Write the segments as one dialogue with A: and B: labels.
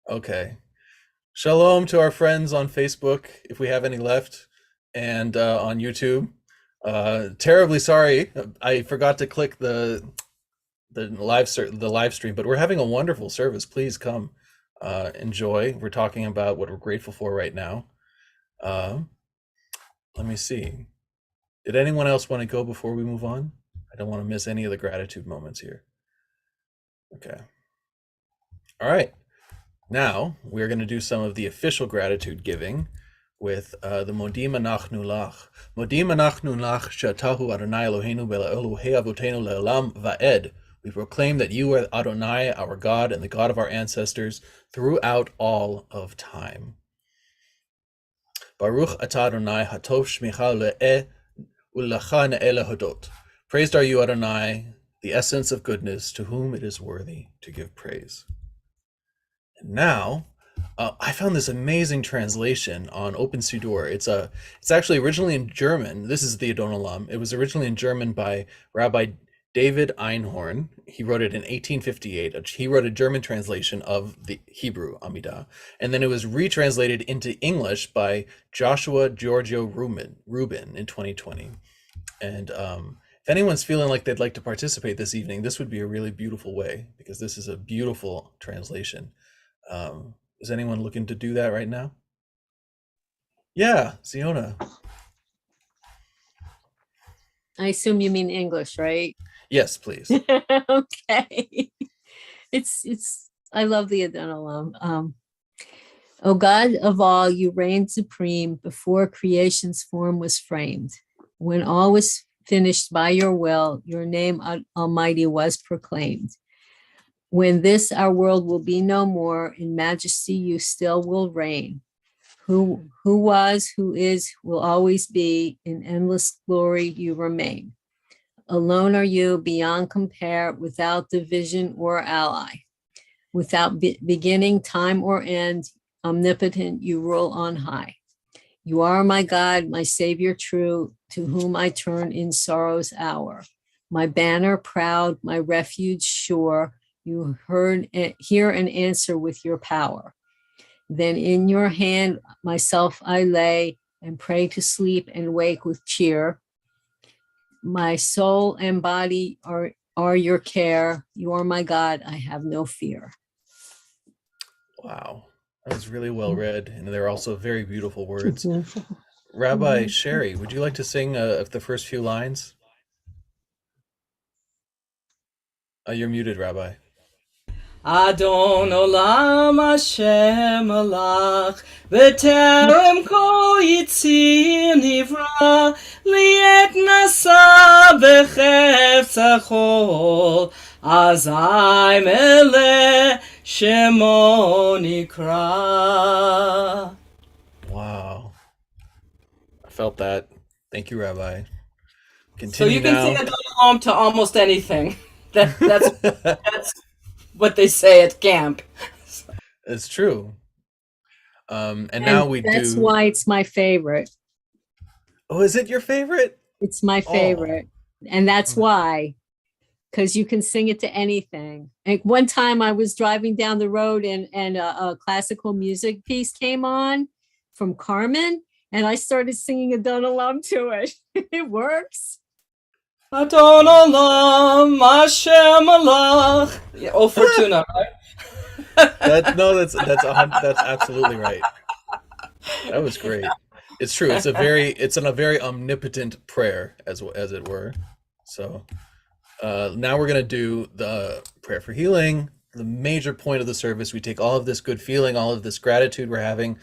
A: Okay. Shalom to our friends on Facebook, if we have any left, and on YouTube. Terribly sorry, I forgot to click the live stream, but we're having a wonderful service. Please come enjoy. We're talking about what we're grateful for right now. Uh, Let me see. Did anyone else want to go before we move on? I don't want to miss any of the gratitude moments here. Okay. All right. Now we're going to do some of the official gratitude giving with the Modim Anachnu Lach. Modim Anachnu Lach Shatahu Adonai Eloheinu Elohei Avotenu Le'olam Va'ed. We proclaim that you are Adonai, our God, and the God of our ancestors throughout all of time. Baruch atah Adonai hatov shmicha le'eh u'lecha ne'eh lehodot. Praised are you, Adonai, the essence of goodness, to whom it is worthy to give praise. And now, I found this amazing translation on Open Siddur. It's actually originally in German. This is the Adon Olam. It was originally in German by Rabbi David Einhorn. He wrote it in 1858. He wrote a German translation of the Hebrew Amidah, and then it was retranslated into English by Joshua Giorgio Rubin in 2020. And if anyone's feeling like they'd like to participate this evening, this would be a really beautiful way, because this is a beautiful translation. Is anyone looking to do that right now? Yeah, Siona.
B: I assume you mean English, right?
A: Yes, please.
B: Okay. I love the Adon Olam. O God of all, you reigned supreme before creation's form was framed. When all was finished by your will, your name Almighty was proclaimed. When this our world will be no more, in majesty you still will reign. Who was, who is, will always be, in endless glory you remain. Alone are you, beyond compare, without division or ally. Without beginning, time, or end, omnipotent, you rule on high. You are my God, my Savior true, to whom I turn in sorrow's hour. My banner proud, my refuge sure, you hear and answer with your power. Then in your hand myself I lay, and pray to sleep and wake with cheer. My soul and body are your care. You are my God, I have no fear.
A: Wow, that was really well read, and they're also very beautiful words. Rabbi Sherry, would you like to sing the first few lines? You're muted, Rabbi.
C: Adon Olam Hashem Alach V'terem Kol Yitzir Nivra Liet Nasa B'chefz Achol Azai Mele Shemo Nikra.
A: Wow, I felt that. Thank you, Rabbi.
C: So you can sing
A: Continue
C: Adon Olam to almost anything. That's what they say at camp.
A: It's true. And now
B: And
A: we
B: that's
A: do.
B: why it's my favorite.
A: Oh, is it your favorite?
B: It's my
A: Oh,
B: favorite. And that's why, because you can sing it to anything. Like one time I was driving down the road and a classical music piece came on from Carmen, and I started singing Adon Olam to it. It works.
C: Adon Olam Hashem Alach. Yeah, oh, Fortuna, right?
A: that's absolutely right. That was great. It's true. It's a very omnipotent prayer, as it were. So now we're gonna do the prayer for healing. The major point of the service. We take all of this good feeling, all of this gratitude we're having.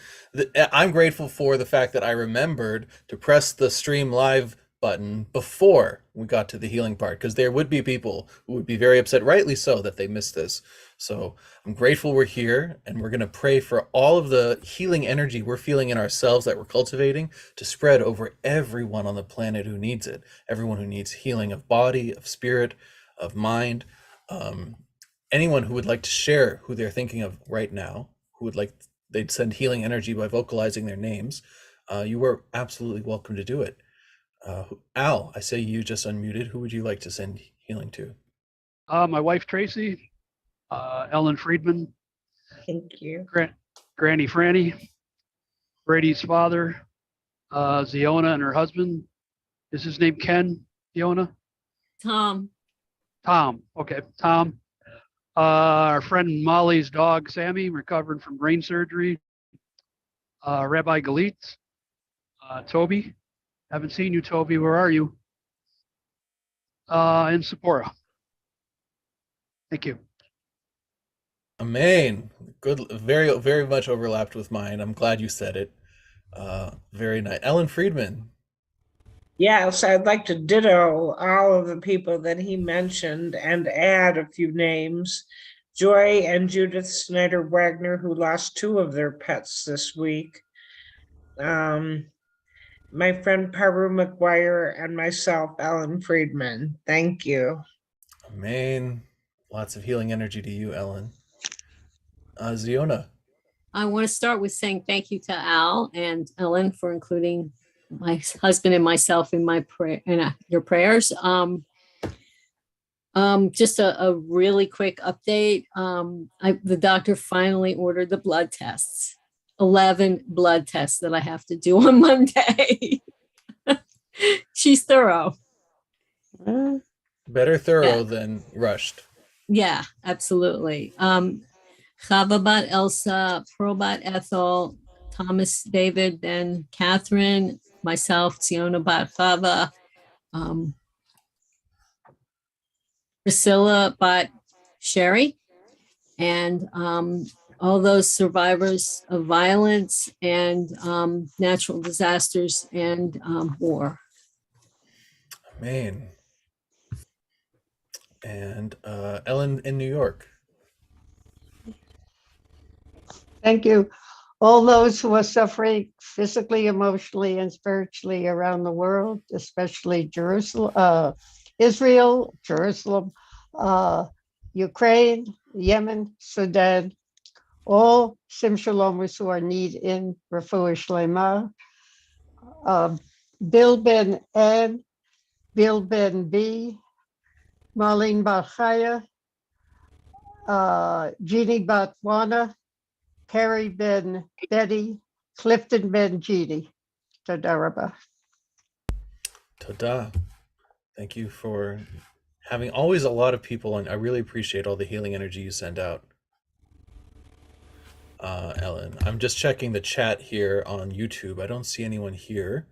A: I'm grateful for the fact that I remembered to press the stream live button before we got to the healing part, because there would be people who would be very upset, rightly so, that they missed this. So I'm grateful we're here, and we're going to pray for all of the healing energy we're feeling in ourselves that we're cultivating to spread over everyone on the planet who needs it, everyone who needs healing of body, of spirit, of mind. Anyone who would like to share who they're thinking of right now, who would like, they'd send healing energy by vocalizing their names, you are absolutely welcome to do it. Al, I say you just unmuted. Who would you like to send healing to?
D: My wife Tracy, Ellen Friedman, Thank you.
E: Granny Franny, Brady's father, Ziona and her husband. Is his name Ken? Ziona?
B: Tom,
E: Tom. Okay, Tom. Our friend Molly's dog, Sammy, recovering from brain surgery. Rabbi Galit, Toby. Haven't seen you, Toby. Where are you? And Sephora. Thank you.
A: Amen. Good. Very, very much overlapped with mine. I'm glad you said it. Very nice. Ellen Friedman.
D: Yes, I'd like to ditto all of the people that he mentioned and add a few names. Joy and Judith Snyder Wagner, who lost 2 of their pets this week. My friend Paru McGuire and myself, Ellen Friedman. Thank you.
A: Amen. Lots of healing energy to you, Ellen. Ziona.
B: I want to start with saying thank you to Al and Ellen for including my husband and myself in my prayer in your prayers. Just a really quick update. The doctor finally ordered the blood tests. 11 blood tests that I have to do on Monday. She's thorough.
A: Better thorough
B: Yeah.
A: than rushed.
B: Yeah, absolutely. Chavabat Elsa, Probat Ethel, Thomas David, Ben Catherine, myself, Siona Bat Chava, Priscilla Bat Sherry, and all those survivors of violence and natural disasters and war.
A: Amen. And Ellen in New York.
F: Thank you. All those who are suffering physically, emotionally, and spiritually around the world, especially Jerusalem, Israel, Jerusalem, Ukraine, Yemen, Sudan, all Sim Shalomers who are need in Refuah Shlema, Bill Ben Ann, Bill Ben B, Marlene Barchaya, Jeannie Batwana, Perry Ben Betty, Clifton Ben Jeannie. Toda rabah.
A: Toda. Thank you for having always a lot of people, and I really appreciate all the healing energy you send out. Ellen, I'm just checking the chat here on YouTube. I don't see anyone here.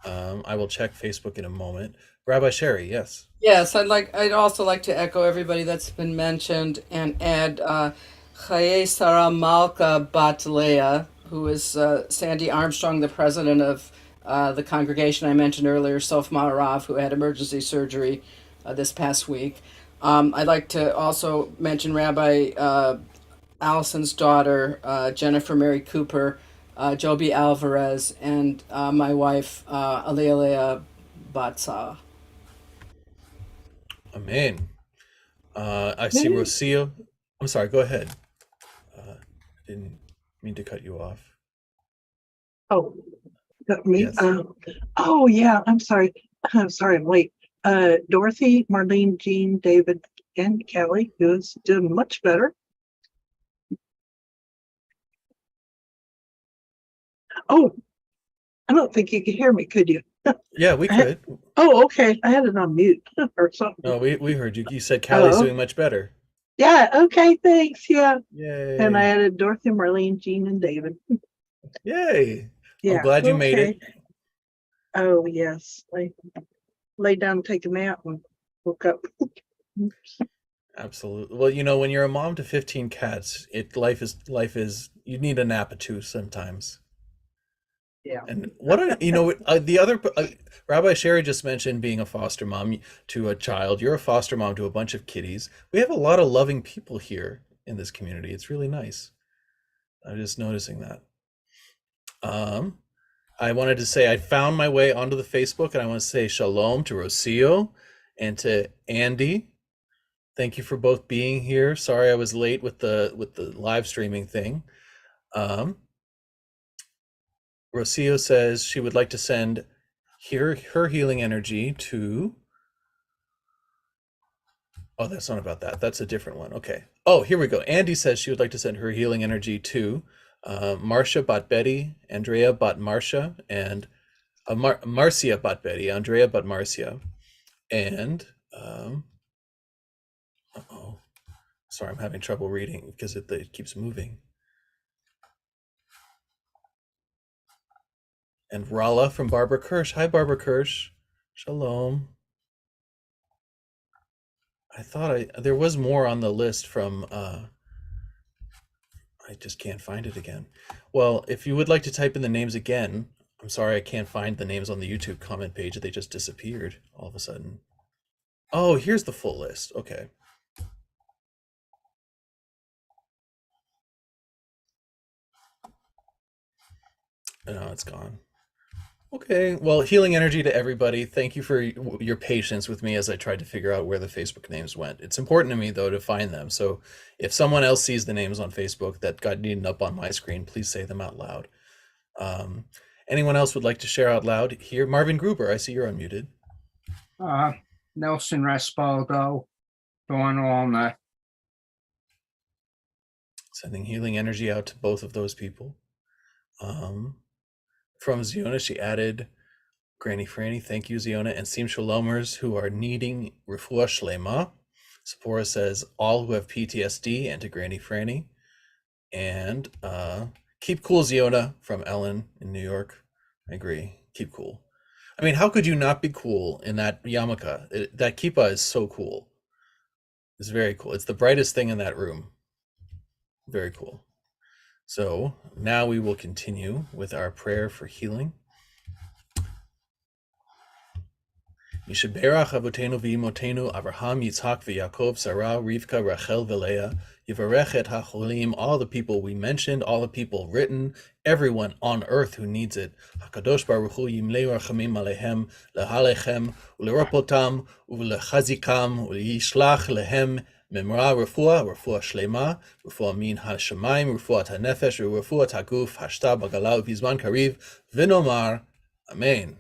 A: I will check Facebook in a moment. Rabbi Sherry, yes.
C: Yes, I'd also like to echo everybody that's been mentioned and add Chaye Sarah Malka Bat Leah, who is Sandy Armstrong, the president of the congregation I mentioned earlier, Sof Ma'arav, who had emergency surgery this past week. I'd like to also mention Rabbi Allison's daughter, Jennifer Mary Cooper, Joby Alvarez, and my wife, Aliyah Batsa.
A: Amen. I see Rocio. I'm sorry, go ahead. Didn't mean to cut you off.
G: Oh, got me.
A: Yes.
G: Oh yeah, I'm sorry. I'm sorry I'm late. Dorothy, Marlene, Jean, David, and Kelly, who's doing much better. Oh, I don't think you could hear me, could you?
A: Yeah, we could.
G: Oh, okay. I had it on mute or something.
A: No, we heard you. You said Callie's
G: Oh.
A: doing much better.
G: Yeah, okay, thanks. Yeah.
A: Yay.
G: And I added Dorothy, Marlene, Jean, and David.
A: Yay.
G: Yeah.
A: I'm glad you made it.
G: Oh, yes. I laid down and take a nap and woke up.
A: Absolutely. Well, you know, when you're a mom to 15 cats, life is you need a nap or two sometimes.
G: Yeah.
A: And the other Rabbi Sherry just mentioned being a foster mom to a child. You're a foster mom to a bunch of kitties. We have a lot of loving people here in this community. It's really nice. I'm just noticing that. I wanted to say I found my way onto the Facebook, and I want to say shalom to Rocio and to Andy. Thank you for both being here. Sorry I was late with the live streaming thing. Rocio says she would like to send her healing energy to Oh, that's not about that. That's a different one. Okay. Oh, here we go. Andy says she would like to send her healing energy to Marcia Bot Betty, Andrea Bot Marcia, and Marcia Bot Betty, Andrea Bot Marcia, and uh-oh. Sorry, I'm having trouble reading because it keeps moving. And Rala from Barbara Kirsch. Hi, Barbara Kirsch. Shalom. I thought there was more on the list from I just can't find it again. Well, if you would like to type in the names again, I'm sorry I can't find the names on the YouTube comment page. They just disappeared all of a sudden. Oh, here's the full list. Okay. No, it's gone. Okay, well, healing energy to everybody. Thank you for your patience with me as I tried to figure out where the Facebook names went. It's important to me, though, to find them. So if someone else sees the names on Facebook that got eaten up on my screen, please say them out loud. Anyone else would like to share out loud here? Marvin Gruber, I see you're unmuted.
H: Nelson Respaldo, Dawn Allner.
A: Sending healing energy out to both of those people. From Ziona, she added Granny Franny, thank you, Ziona, and Sim Shalomers who are needing refuah shlema. Sephora says all who have PTSD and to Granny Franny. And keep cool, Ziona, from Ellen in New York. I agree. Keep cool. I mean, how could you not be cool in that yarmulke? That kippah is so cool. It's very cool. It's the brightest thing in that room. Very cool. So now we will continue with our prayer for healing. Yishaberach Avotenu v'Imotenu Avraham, Yitzhak v'Yaakov, Sarah, Rivka, Rachel, v'Leah, Yivarech et HaCholim, all the people we mentioned, all the people written, everyone on earth who needs it. HaKadosh Baruch Hu yimleu rachamim alehem, lehalechem, uleropotam, ulechazikam, uleyishlach lehem, memra refuah shlema, refuah min hashamayim, refuah hanefesh, refuah haguf, hashta bagala v'zman kariv, v'nomar, Amen.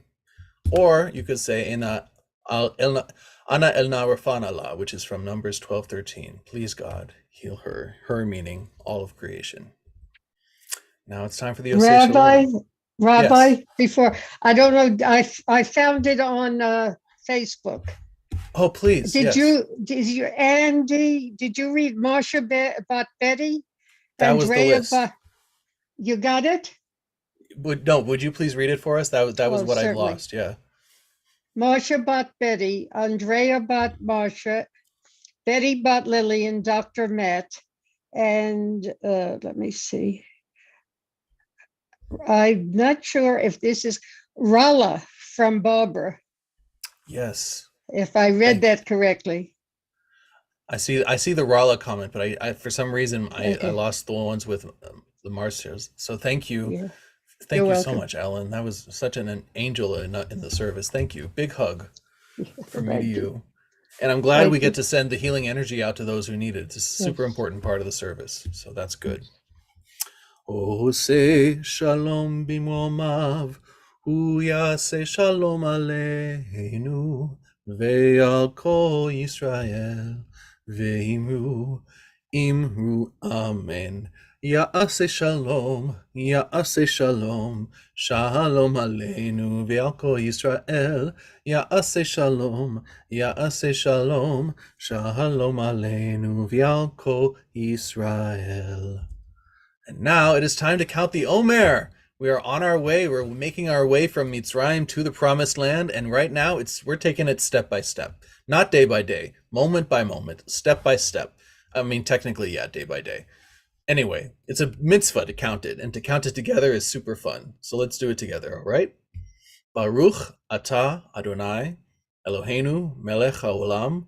A: Or you could say Ana Elna Rafanala, which is from Numbers 12:13. Please God, heal her. Her meaning all of creation. Now it's time for the Oseh Shalom.
F: Rabbi,
A: Yes.
F: before I don't know, I found it on Facebook.
A: Oh, please.
F: Did
A: yes.
F: you Andy? Did you read Marsha Bat Betty?
A: That was the list.
F: You got it?
A: Would you please read it for us? That was what I
F: certainly.
A: lost. Yeah.
F: Marsha Bat Betty, Andrea Bat Marsha, Betty Bat Lillian, Dr. Matt, and let me see. I'm not sure if this is Rala from Barbara.
A: Yes.
F: If I read that correctly.
A: I see the Rala comment, but I for some reason I
F: Okay.
A: lost the ones with the Marcias. So thank you.
F: Yeah.
A: Thank
F: You're
A: you so
F: welcome.
A: much, Ellen. That was such an angel in the service. Thank you. Big hug from me to
F: Thank
A: you. And I'm glad
F: Thank
A: we
F: you.
A: get to send the healing energy out to those who need it. It's a super
F: Yes.
A: important part of the service. So that's good. Oseh shalom bimomav, hu yaseh shalom aleinu, ve'al kol Yisrael, ve'imru, imru, amen. Ya'aseh shalom, shalom aleinu, ve'al kol Yisrael, ya'aseh shalom, shalom aleinu, ve'al kol Yisrael. And now it is time to count the Omer. We are on our way. We're making our way from Mitzrayim to the Promised Land, and right now we're taking it step by step, not day by day, moment by moment, step by step. I mean, technically, yeah, day by day. Anyway, it's a mitzvah to count it, and to count it together is super fun. So let's do it together, all right? Baruch atah Adonai Eloheinu melech haolam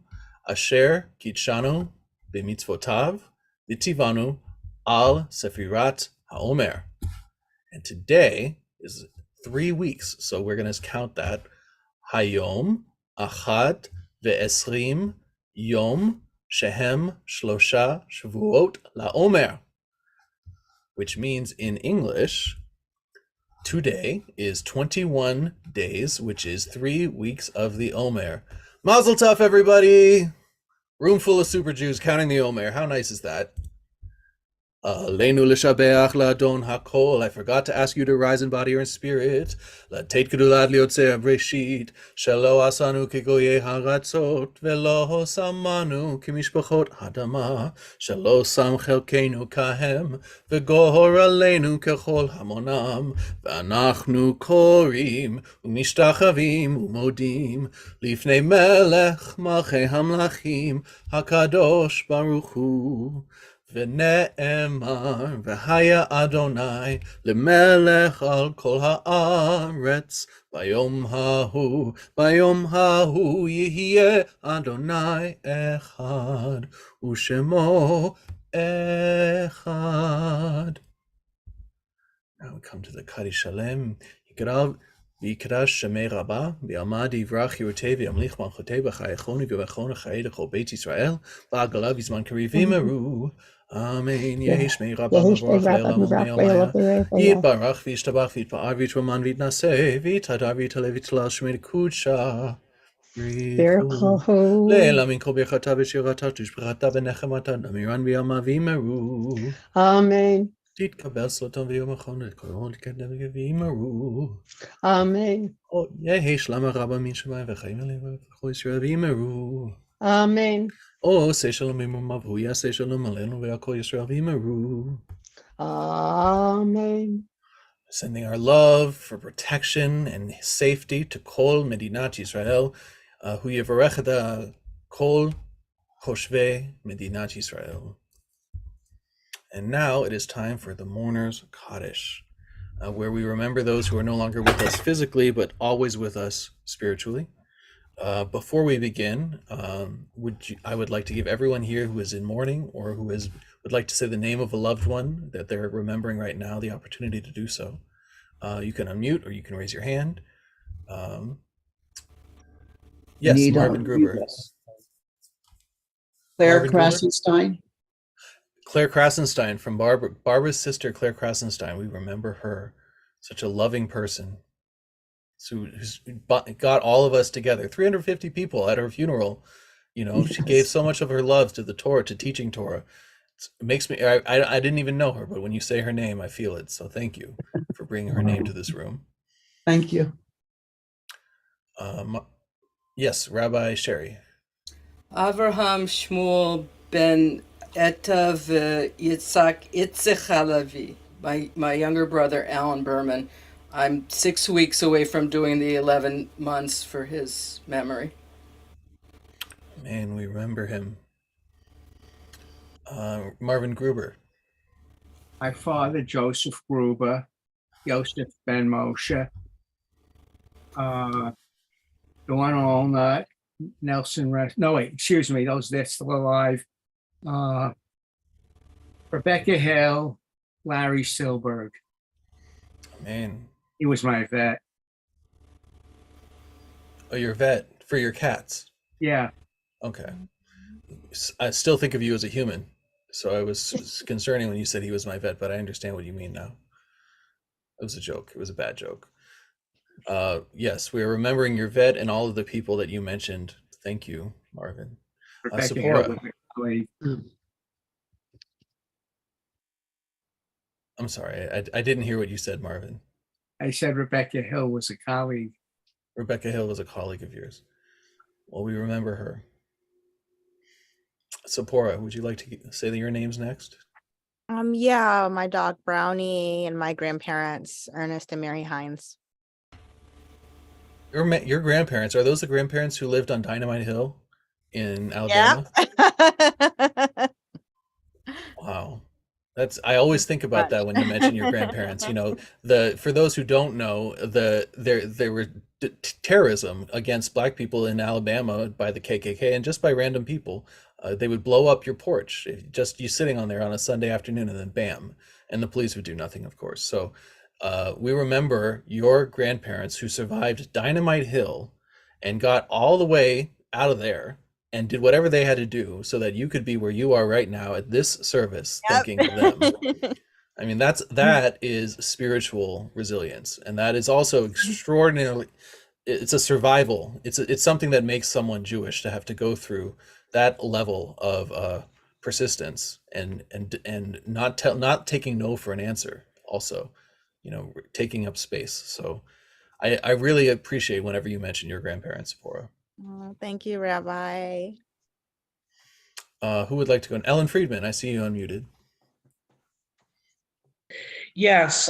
A: asher kitshanu b'mitzvotav v'tivanu al Sefirat HaOmer. And today is 3 weeks, so we're going to count that. Hayom Achad Ve'esrim Yom Shehem Shlosha Shavuot LaOmer, which means in English, today is 21 days, which is 3 weeks of the Omer. Mazel tov, everybody! Room full of super Jews counting the Omer. How nice is that? Aleinu l'shabeach la'adon hakol. I forgot to ask you to rise in body or in spirit. Lateit gedulad liotzei breshit. Shelo asanu kegoyei haratzot. Velo samanu kimishpachot hadama. Shelo sam chelkeinu kahem. V'gohor aleinu kechol hamonam. V'anachnu korim. Umishtachavim umodim. Lifnei melech malchei hamlachim. Hakadosh baruch hu. ונאמר, והיה אדוני למלך על כל הארץ, ביום ההוא יהיה אדוני אחד, ושמו אחד. Now we come to the Kaddish Shalem. ויקדש שמי רבה, ויעמד יברח יורתי וימליך מלכותי בחייכוני ובחון החיי לכל בית ישראל, לעגלה בזמן קריב ימרו. אמן. יהי שמי רבה מבורך לעולם ומעלמיה. יתברך וישתבח ויתפאר ויתרומן ויתנשא, ויתהדר ויתעלה ויתהלל שמי קודשה. ברכו. לעילא מן כל ברכתה ושירתה תשבחתה ונחמתה נמירן בימה וימרו.
F: Amen.
A: תתקבל סלוטון ויום אחרון לקורון תקדם וימרו.
F: Amen.
A: יהי שלמה רבה מן שמיים וחיים עליהם וכל ישראל וימרו.
F: Amen.
A: עושה שלום עמם והוא יעשה שלום עלינו ועל כל ישראל וימרו.
F: Amen.
A: Sending our love for protection and safety to כל מדינת ישראל, הוא יברך את כל חושבי מדינת ישראל. And now it is time for the Mourner's Kaddish, where we remember those who are no longer with us physically, but always with us spiritually. Before we begin, I would like to give everyone here who is in mourning or who would like to say the name of a loved one that they're remembering right now, the opportunity to do so. You can unmute or you can raise your hand. Yes,
I: Need,
A: Marvin Gruber.
I: Claire
A: Marvin Gruber?
I: Krasenstein.
A: Claire Krasenstein, from Barbara's sister, Claire Krasenstein. We remember her. Such a loving person who's got all of us together. 350 people at her funeral. You know, she gave so much of her love to the Torah, to teaching Torah. It makes me, I didn't even know her, but when you say her name, I feel it. So thank you for bringing her name to this room.
I: Thank you.
A: Yes, Rabbi Sherry.
C: Avraham Shmuel ben Etta Yitzhak Itzich Halevi, my younger brother, Alan Berman. I'm 6 weeks away from doing the 11 months for his memory.
A: Man, we remember him. Marvin Gruber.
H: My father, Joseph Gruber, Yosef Ben Moshe, the one all nut, Nelson Rest. No, wait, excuse me, they're still alive. Rebecca Hill, Larry Silberg.
A: Man.
H: He was my vet.
A: Oh, your vet for your cats.
H: Yeah.
A: Okay. I still think of you as a human. So I was concerning when you said he was my vet, but I understand what you mean now. It was a joke. It was a bad joke. Yes, we are remembering your vet and all of the people that you mentioned. Thank you, Marvin.
H: Rebecca
A: Sephora.
H: Hill was a colleague.
A: I'm sorry, I didn't hear what you said, Marvin.
H: I said Rebecca Hill was a colleague.
A: Rebecca Hill was a colleague of yours. Well, we remember her. Sephora, would you like to say your names next?
J: Yeah, my dog Brownie and my grandparents, Ernest and Mary Hines.
A: Your grandparents, are those the grandparents who lived on Dynamite Hill in Alabama?
J: Yeah.
A: Wow. I always think about that when you mention your grandparents. You know, for those who don't know, there were terrorism against Black people in Alabama by the KKK and just by random people. They would blow up your porch, just you sitting on there on a Sunday afternoon, and then bam, and the police would do nothing, of course. So we remember your grandparents who survived Dynamite Hill and got all the way out of there and did whatever they had to do so that you could be where you are right now at this service, thinking of them. I mean, that is spiritual resilience, and that is also extraordinarily. It's a survival. It's something that makes someone Jewish to have to go through that level of persistence and not taking no for an answer. Also, taking up space. So I really appreciate whenever you mention your grandparents, Sephora.
J: Oh, thank you, Rabbi.
A: Who would like to go? Ellen Friedman, I see you unmuted.
D: Yes,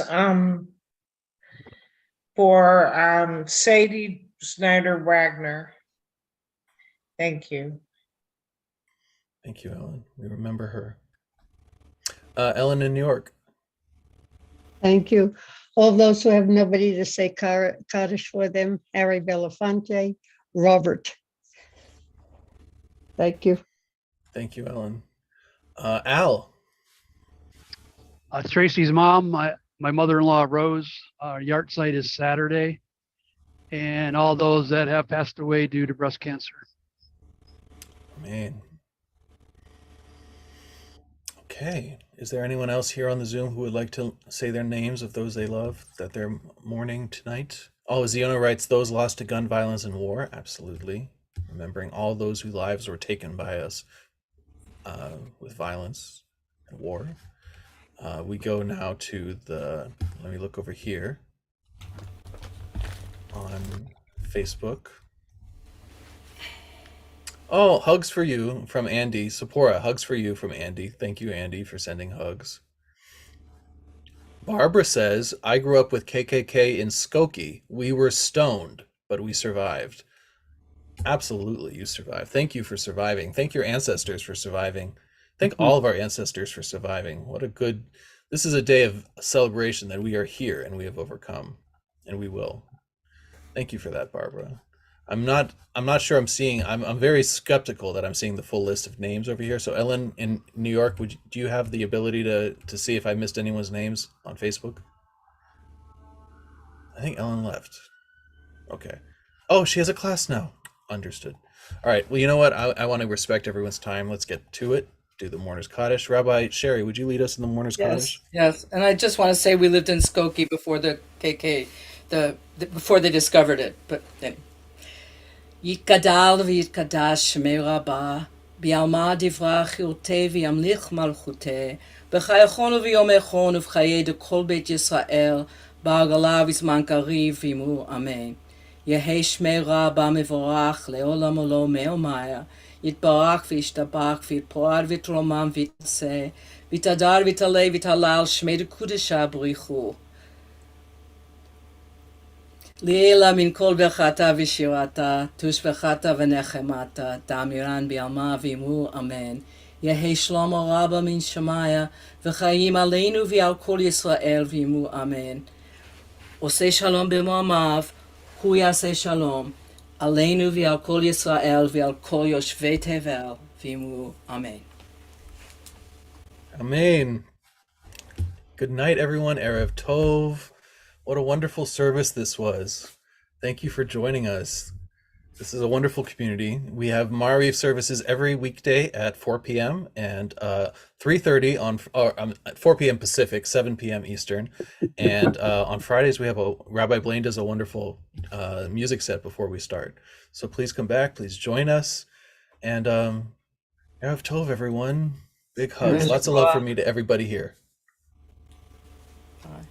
D: for Sadie Snyder Wagner. Thank you.
A: Thank you, Ellen. We remember her. Ellen in New York.
F: Thank you. All those who have nobody to say Kaddish for them, Harry Belafonte, Robert. Thank you.
A: Thank you, Ellen. Al.
E: Tracy's mom, my mother-in-law, Rose. Our yard site is Saturday. And all those that have passed away due to breast cancer.
A: Man. Okay. Is there anyone else here on the Zoom who would like to say their names of those they love that they're mourning tonight? Oh, Ziona writes, those lost to gun violence and war. Absolutely. Remembering all those whose lives were taken by us with violence and war. We go now to let me look over here on Facebook. Oh, hugs for you from Andy. Sephora, hugs for you from Andy. Thank you, Andy, for sending hugs. Barbara says, I grew up with KKK in Skokie. We were stoned, but we survived. Absolutely, you survived. Thank you for surviving. Thank your ancestors for surviving. Thank all of our ancestors for surviving. This is a day of celebration that we are here and we have overcome, and we will. Thank you for that, Barbara. I'm not sure I'm very skeptical that I'm seeing the full list of names over here. So Ellen in New York, do you have the ability to see if I missed anyone's names on Facebook? I think Ellen left. Okay. Oh, she has a class now. Understood. All right. Well, you know what? I want to respect everyone's time. Let's get to it. Do the Mourner's Kaddish. Rabbi Sherry, would you lead us in the Mourner's Kaddish?
C: Yes. And I just want to say we lived in Skokie before the KK, before they discovered it. But anyway. יתגדל ויתקדש שמי רבה, ביעלמה דברה חירותי וימליך מלכותי, בחייכון וביומכון ובחיי דכל בית ישראל, בעגלה וזמן קריב ואמרו אמן. יהי שמי רבה מבורך לעולם עולו מעלמיה, יתברך וישתבח ויתפאר ויתרומם ויתנשא, ויתהדר ויתעלה ויתהלל שמי דקודשה בריחו. לילה מן כל ברכתה ושירתה, תושבחתה ונחמתה, תאמירן ביעלמה ואמרו אמן. יהי שלום רבה מן שמיה, וחיים עלינו ועל כל ישראל ואמרו אמן. עושה שלום במעמיו, הוא יעשה שלום, עלינו ועל כל ישראל ועל כל יושבי תבל ואמרו אמן.
A: Amen. Good night, everyone. Erev Tov. What a wonderful service this was. Thank you for joining us. This is a wonderful community. We have Mariv services every weekday at 4 p.m. and 3:30 on 4 p.m. Pacific, 7 p.m. Eastern. And on Fridays, we have Rabbi Blaine does a wonderful music set before we start. So please come back. Please join us. And Erev Tov, everyone. Big hugs. Lots of love from me to everybody here.